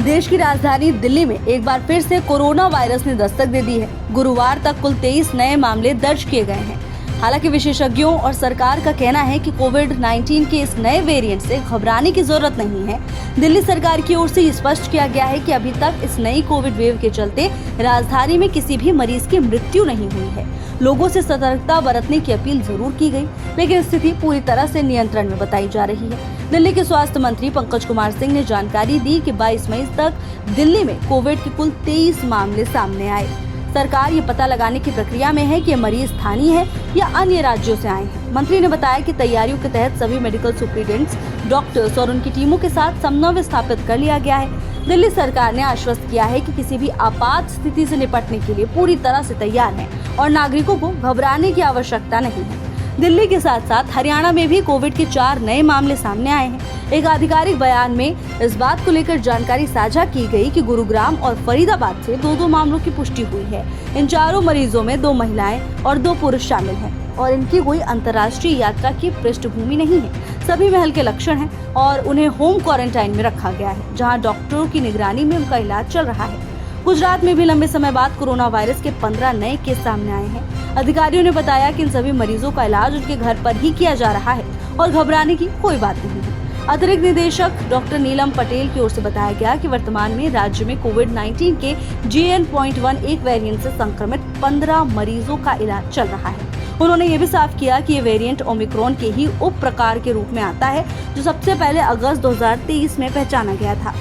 देश की राजधानी दिल्ली में एक बार फिर से कोरोना वायरस ने दस्तक दे दी है। गुरुवार तक कुल 23 नए मामले दर्ज किए गए हैं। हालांकि विशेषज्ञों और सरकार का कहना है कि कोविड-19 के इस नए वेरिएंट से घबराने की जरूरत नहीं है। दिल्ली सरकार की ओर से स्पष्ट किया गया है कि अभी तक इस नई कोविड वेव के चलते राजधानी में किसी भी मरीज की मृत्यु नहीं हुई है। लोगों से सतर्कता बरतने की अपील जरूर की गई, लेकिन स्थिति पूरी तरह से नियंत्रण में बताई जा रही है। दिल्ली के स्वास्थ्य मंत्री पंकज कुमार सिंह ने जानकारी दी कि 22 मई तक दिल्ली में कोविड के कुल 23 मामले सामने आए। सरकार ये पता लगाने की प्रक्रिया में है कि ये मरीज स्थानीय है या अन्य राज्यों से आए हैं। मंत्री ने बताया कि तैयारियों के तहत सभी मेडिकल सुपरिटेंडेंट्स, डॉक्टर्स और उनकी टीमों के साथ समन्वय स्थापित कर लिया गया है। दिल्ली सरकार ने आश्वस्त किया है कि किसी भी आपात स्थिति से निपटने के लिए पूरी तरह से तैयार है और नागरिकों को घबराने की आवश्यकता नहीं है। दिल्ली के साथ साथ हरियाणा में भी कोविड के 4 नए मामले सामने आए हैं। एक आधिकारिक बयान में इस बात को लेकर जानकारी साझा की गई कि गुरुग्राम और फरीदाबाद से 2 मामलों की पुष्टि हुई है। इन चारों मरीजों में 2 महिलाएं और 2 पुरुष शामिल हैं और इनकी कोई अंतर्राष्ट्रीय यात्रा की पृष्ठभूमि नहीं है। सभी में हल्के लक्षण हैं और उन्हें होम क्वारंटाइन में रखा गया है, जहां डॉक्टरों की निगरानी में उनका इलाज चल रहा है। गुजरात में भी लंबे समय बाद कोरोना वायरस के 15 नए केस सामने आए हैं। अधिकारियों ने बताया कि इन सभी मरीजों का इलाज उनके घर पर ही किया जा रहा है और घबराने की कोई बात नहीं है। अतिरिक्त निदेशक डॉक्टर नीलम पटेल की ओर से बताया गया कि वर्तमान में राज्य में कोविड-19 के JN.1 वेरिएंट से संक्रमित 15 मरीजों का इलाज चल रहा है। उन्होंने ये भी साफ किया कि ये वेरिएंट ओमिक्रॉन के ही उप प्रकार के रूप में आता है, जो सबसे पहले अगस्त 2023 में पहचाना गया था।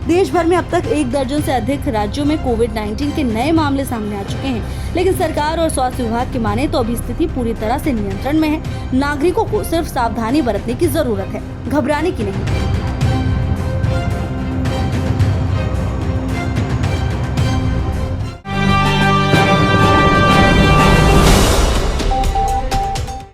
देश भर में अब तक 1 दर्जन से अधिक राज्यों में कोविड-19 के नए मामले सामने आ चुके हैं, लेकिन सरकार और स्वास्थ्य विभाग की माने तो अभी स्थिति पूरी तरह से नियंत्रण में है। नागरिकों को सिर्फ सावधानी बरतने की जरूरत है, घबराने की नहीं।